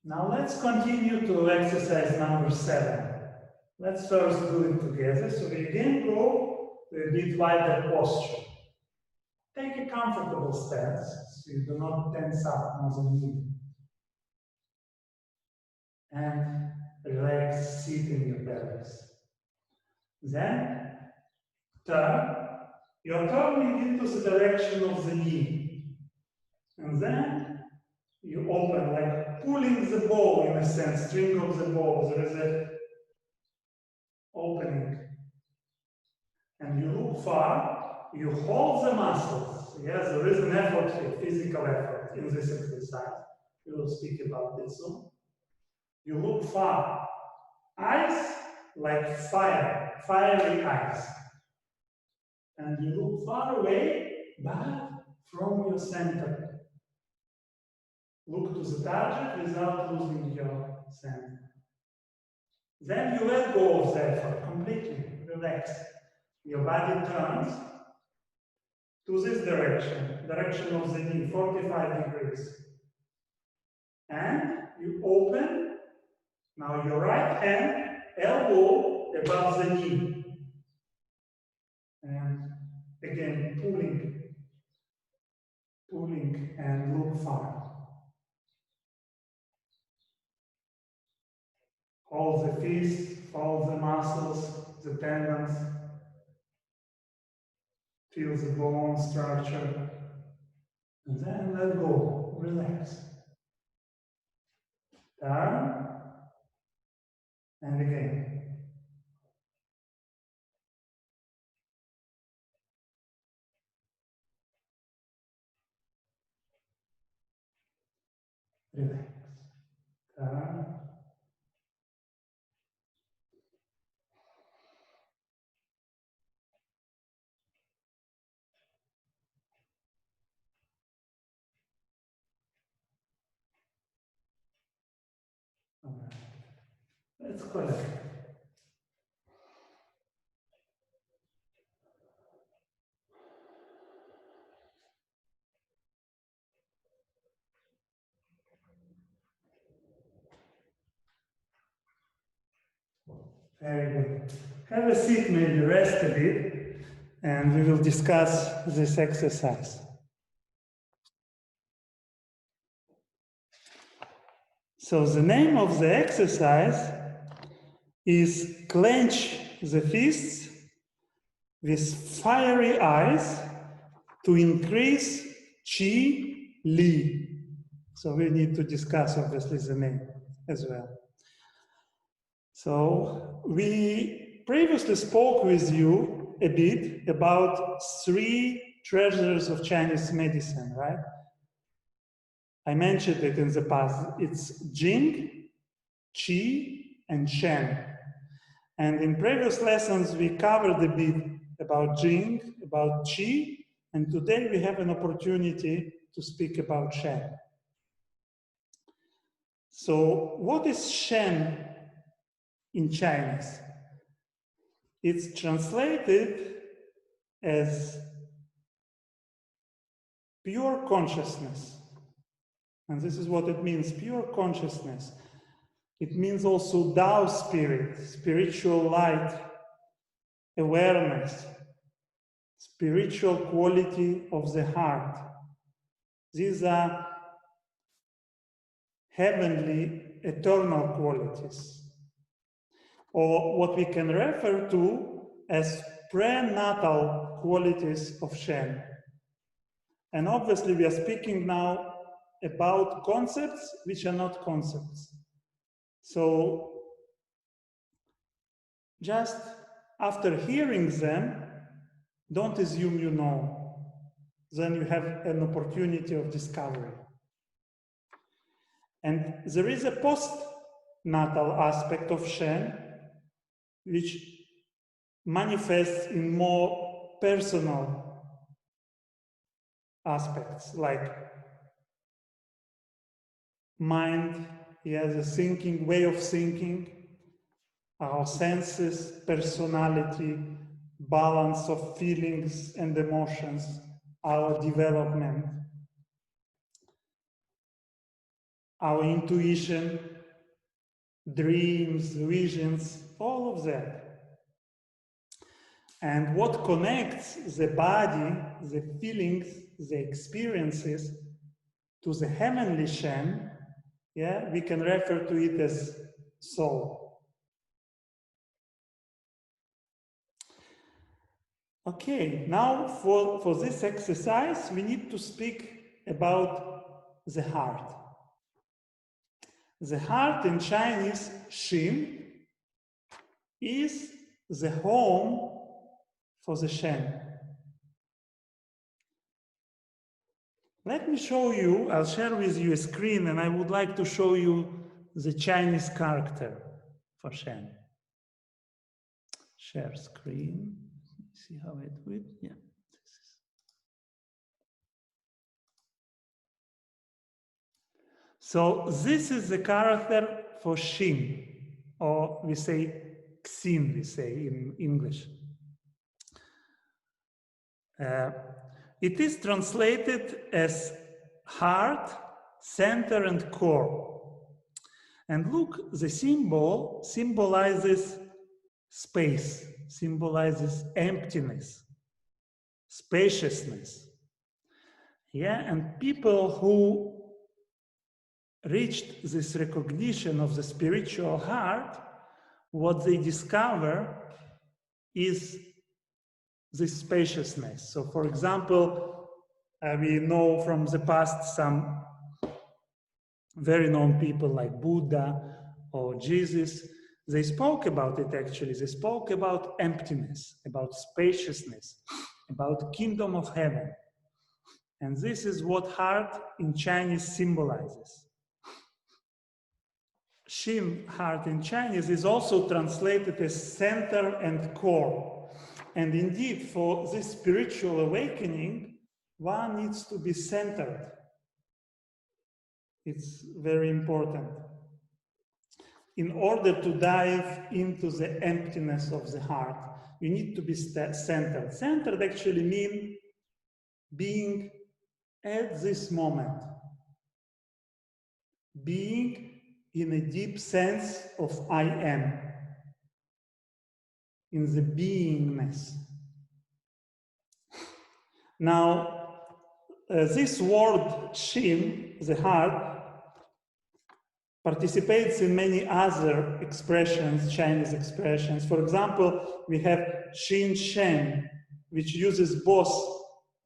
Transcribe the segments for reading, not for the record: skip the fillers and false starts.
Now let's continue to exercise number 7. Let's first do it together. So we again go to a bit wider posture. Take a comfortable stance so you do not tense up on the knee. And relax, sit in your pelvis. Then turn. You're turning into the direction of the knee. And then you open, like pulling the bow in a sense, string of the bow. There is an opening. And you look far, you hold the muscles. Yes, there is an effort here, physical effort in this exercise. We will speak about it soon. You look far. Eyes like fire, fiery eyes. And you look far away, but from your center. Look to the target without losing your center. Then you let go of the effort completely. Relax. Your body turns to this direction of the knee, 45 degrees. And you open, now your right hand, elbow above the knee. And again, pulling and look far. Hold the fist, hold the muscles, the tendons. Feel the bone structure. And then let go, relax. Turn. And again. Relax. Turn. All right. Let's collect. Very good. Have a seat, maybe rest a bit, and we will discuss this exercise. So the name of the exercise is Clench the Fists with fiery eyes to increase Qi Li. So we need to discuss, obviously, the name as well. So we previously spoke with you a bit about 3 treasures of Chinese medicine, right? I mentioned it in the past. It's Jing, Qi, and Shen. And in previous lessons, we covered a bit about Jing, about Qi, and today we have an opportunity to speak about Shen. So what is Shen in Chinese? It's translated as pure consciousness. And this is what it means, pure consciousness. It means also Tao spirit, spiritual light, awareness, spiritual quality of the heart. These are heavenly, eternal qualities, or what we can refer to as prenatal qualities of Shen. And obviously we are speaking now about concepts which are not concepts. So just after hearing them, don't assume you know. Then you have an opportunity of discovery. And there is a postnatal aspect of Shen, which manifests in more personal aspects, like mind, he has a thinking, way of thinking, our senses, personality, balance of feelings and emotions, our development. our intuition, dreams, visions, all of that. And what connects the body, the feelings, the experiences to the heavenly Shen, yeah, we can refer to it as soul. Okay, now for this exercise, we need to speak about the heart. The heart in Chinese, Shen, is the home for the Shen. Let me show you, I'll share with you a screen, and I would like to show you the Chinese character for Shen. Share screen. See how it will. Yeah. So this is the character for Shin, or we say Xin, we say in English. It is translated as heart, center, and core. And look, the symbol symbolizes space, symbolizes emptiness, spaciousness. Yeah, and people who reached this recognition of the spiritual heart, what they discover is this spaciousness. So, for example, we know from the past some very known people like Buddha or Jesus. They spoke about it actually. They spoke about emptiness, about spaciousness, about kingdom of heaven. And this is what heart in Chinese symbolizes. Shin, heart in Chinese, is also translated as center and core. And indeed, for this spiritual awakening, one needs to be centered. It's very important. In order to dive into the emptiness of the heart, you need to be centered. Centered actually means being at this moment, being in a deep sense of I am, in the beingness. Now, this word Shin, the heart, participates in many other expressions, Chinese expressions. For example, we have Shin Shen, which uses both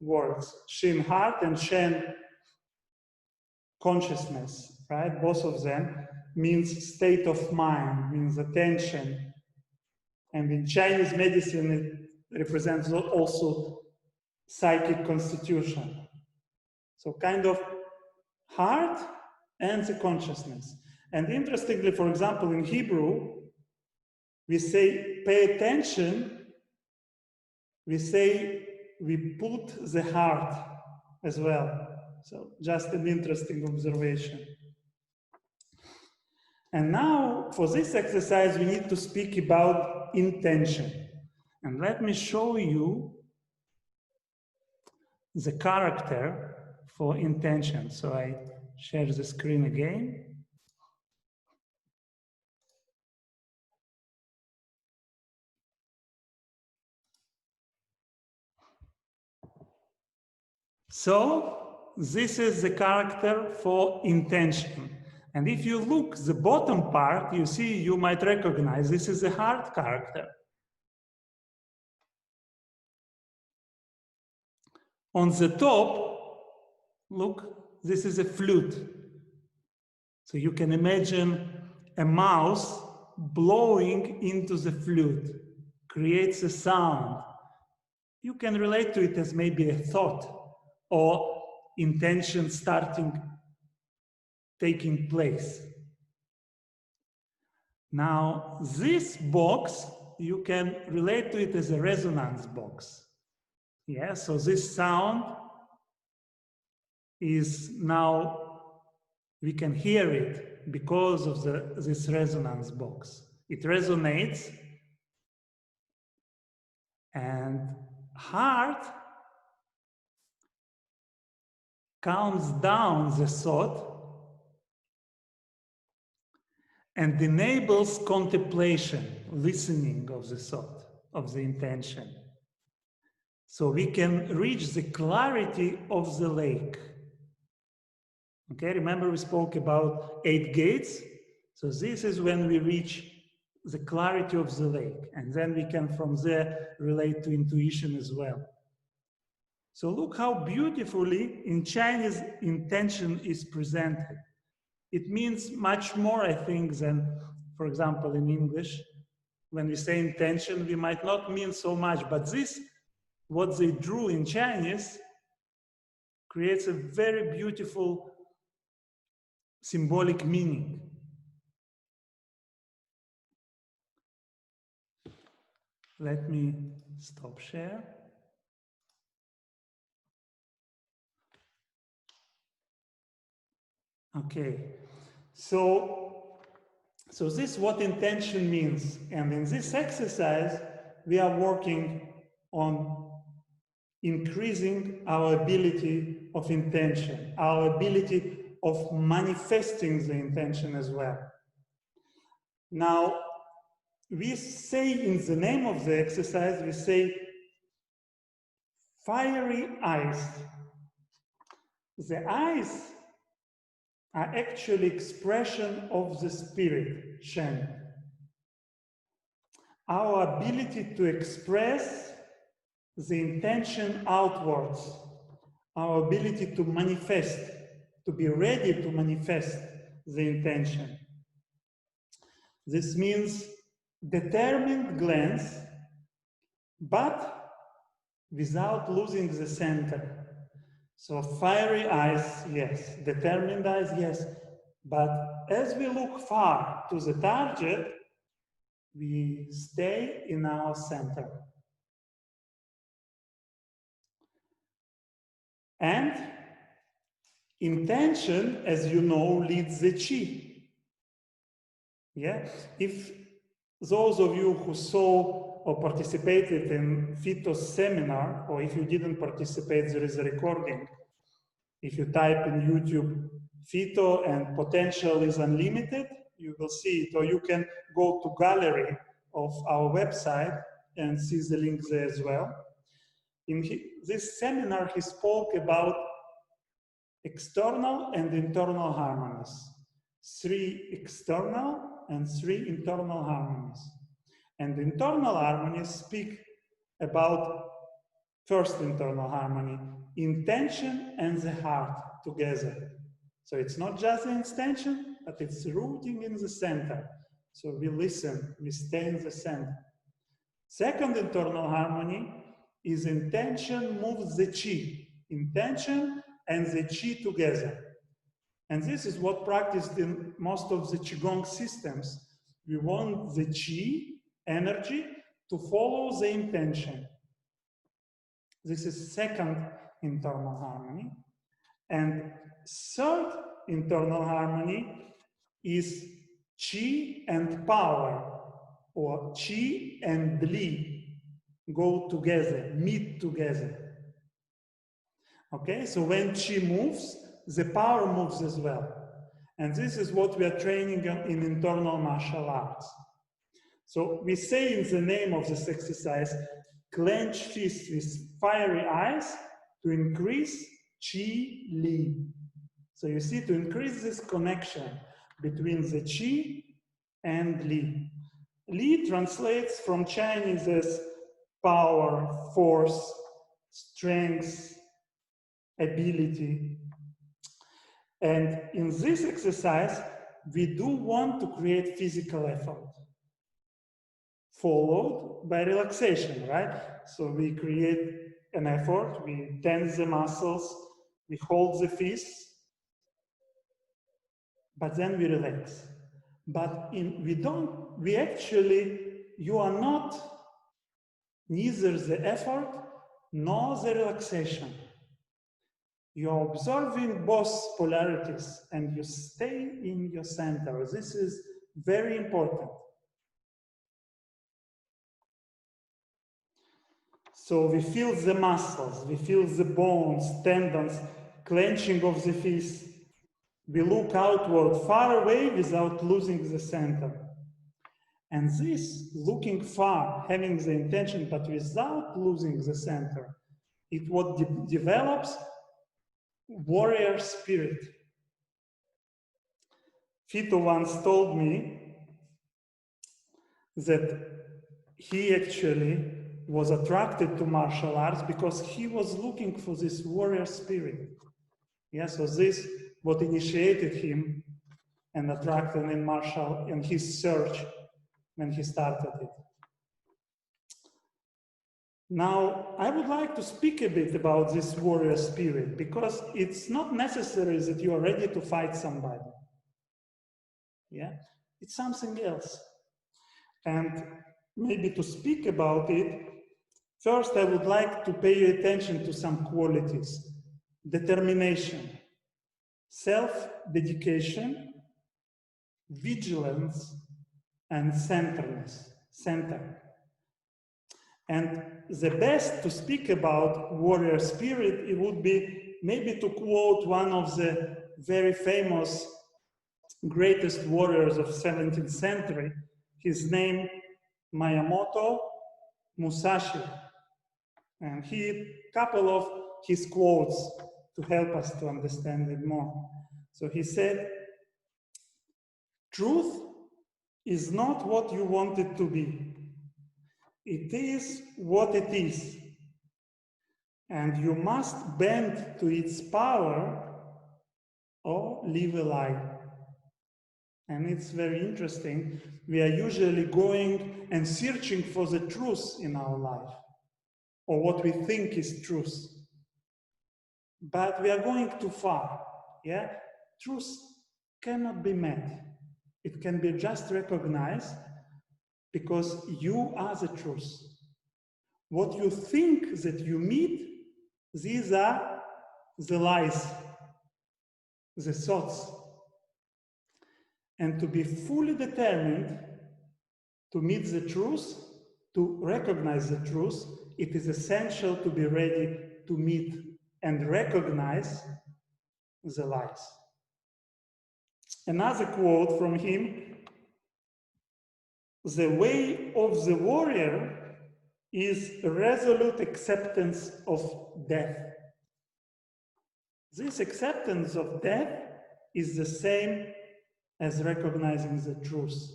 words, Shin heart and Shen consciousness, right? Both of them means state of mind, means attention. And in Chinese medicine, it represents also psychic constitution. So kind of heart and the consciousness. And interestingly, for example, in Hebrew, we say pay attention, we say we put the heart as well. So just an interesting observation. And now for this exercise, we need to speak about intention. And let me show you the character for intention. So I share the screen again. So this is the character for intention. And if you look the bottom part, you see, you might recognize this is a heart character. On the top, look, this is a flute. So you can imagine a mouse blowing into the flute, creates a sound. You can relate to it as maybe a thought or intention taking place. Now, this box, you can relate to it as a resonance box. Yeah, so this sound is now, we can hear it because of this resonance box. It resonates, and heart calms down the thought and enables contemplation, listening of the thought, of the intention. So we can reach the clarity of the lake. Okay, remember we spoke about 8 gates? So this is when we reach the clarity of the lake. And then we can from there relate to intuition as well. So look how beautifully in Chinese intention is presented. It means much more, I think, than, for example, in English. When we say intention, we might not mean so much, but this, what they drew in Chinese, creates a very beautiful symbolic meaning. Let me stop share. Okay, so this is what intention means. And in this exercise, we are working on increasing our ability of intention, our ability of manifesting the intention as well. Now, we say in the name of the exercise, we say fiery eyes. The eyes are actually expression of the spirit, Shen. Our ability to express the intention outwards, our ability to manifest, to be ready to manifest the intention. This means determined glance, but without losing the center. So fiery eyes, yes. Determined eyes, yes. But as we look far to the target, we stay in our center. And intention, as you know, leads the chi. Yeah? If those of you who saw or participated in Fito's seminar, or if you didn't participate, there is a recording. If you type in YouTube Fito and potential is unlimited, you will see it, or you can go to gallery of our website and see the link there as well. In this seminar, he spoke about external and internal harmonies. 3 external and 3 internal harmonies. And internal harmonies speak about first internal harmony, intention and the heart together. So it's not just the intention, but it's rooting in the center. So we listen, we stay in the center. Second internal harmony is intention moves the chi. Intention and the chi together. And this is what practiced in most of the Qigong systems. We want the chi, energy, to follow the intention. This is second internal harmony. And third internal harmony is chi and power, or chi and li go together, meet together. Okay, so when chi moves, the power moves as well. And this is what we are training in internal martial arts. So we say in the name of this exercise, clench fists with fiery eyes to increase chi li. So you see, to increase this connection between the chi and li. Li translates from Chinese as power, force, strength, ability. And in this exercise, we do want to create physical effort, followed by relaxation, right? So we create an effort, we tense the muscles, we hold the fists, but then we relax. But you are not neither the effort nor the relaxation. You are observing both polarities and you stay in your center. This is very important. So we feel the muscles, we feel the bones, tendons, clenching of the fist. We look outward far away without losing the center. And this looking far, having the intention but without losing the center, it what develops warrior spirit. Fito once told me that he actually was attracted to martial arts because he was looking for this warrior spirit. Yeah, so this what initiated him and attracted him in martial in his search when he started it. Now, I would like to speak a bit about this warrior spirit because it's not necessary that you are ready to fight somebody. Yeah, it's something else. And maybe to speak about it, first I would like to pay your attention to some qualities. Determination, self-dedication, vigilance, and centeredness, center. And the best to speak about warrior spirit, it would be maybe to quote one of the very famous greatest warriors of 17th century, his name Miyamoto Musashi. And he couple of his quotes to help us to understand it more. So he said, truth is not what you want it to be. It is what it is. And you must bend to its power or live a lie. And it's very interesting. We are usually going and searching for the truth in our life, or what we think is truth. But we are going too far. Yeah? Truth cannot be met. It can be just recognized because you are the truth. What you think that you meet, these are the lies, the thoughts. And to be fully determined to meet the truth, to recognize the truth, it is essential to be ready to meet and recognize the lies. Another quote from him, the way of the warrior is resolute acceptance of death. This acceptance of death is the same as recognizing the truth.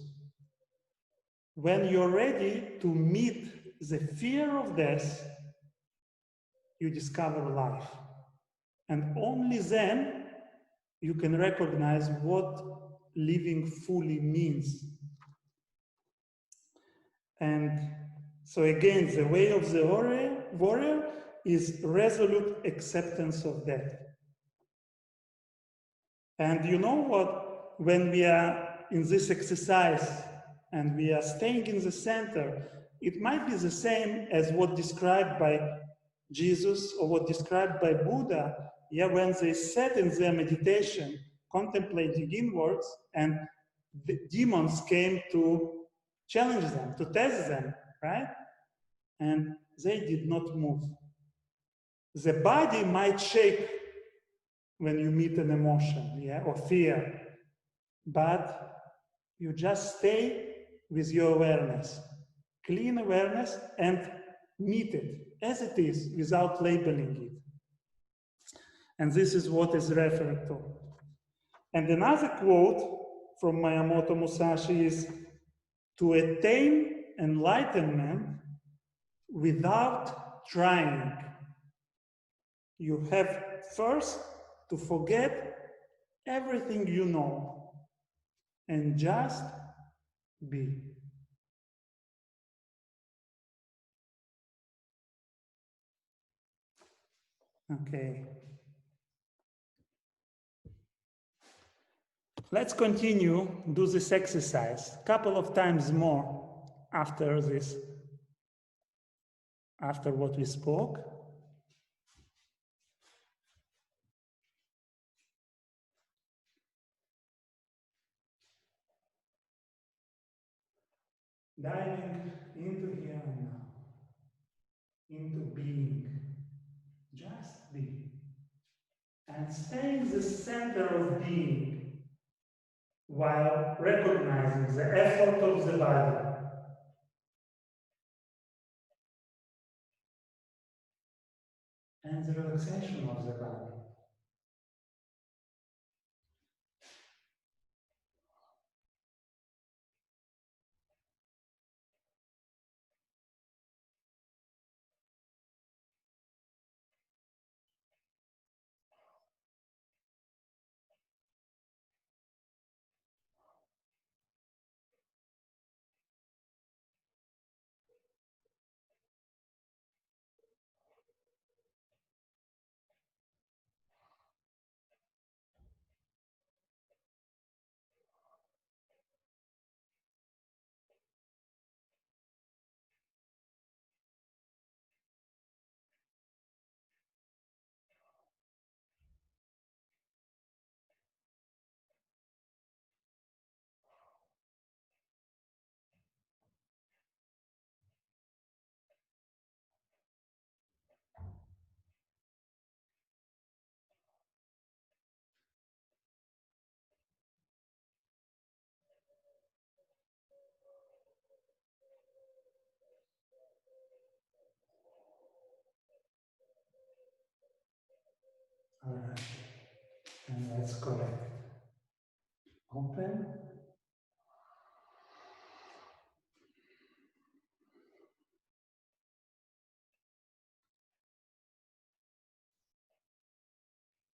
When you're ready to meet the fear of death, you discover life. And only then you can recognize what living fully means. And so again, the way of the warrior is resolute acceptance of death. And you know what? When we are in this exercise and we are staying in the center, it might be the same as what described by Jesus or what described by Buddha, yeah, when they sat in their meditation, contemplating inwards, and the demons came to challenge them, to test them, right? And they did not move. The body might shake when you meet an emotion, yeah, or fear, but you just stay with your awareness, clean awareness, and meet it as it is without labeling it. And this is what is referred to. And another quote from Miyamoto Musashi is, to attain enlightenment without trying, you have first to forget everything you know and just be. Okay. Let's continue, do this exercise a couple of times more after this, after what we spoke. Diving into here and now, into being, just be. and stay in the center of being while recognizing the effort of the body. And the relaxation of the body. All right, and let's collect. Open.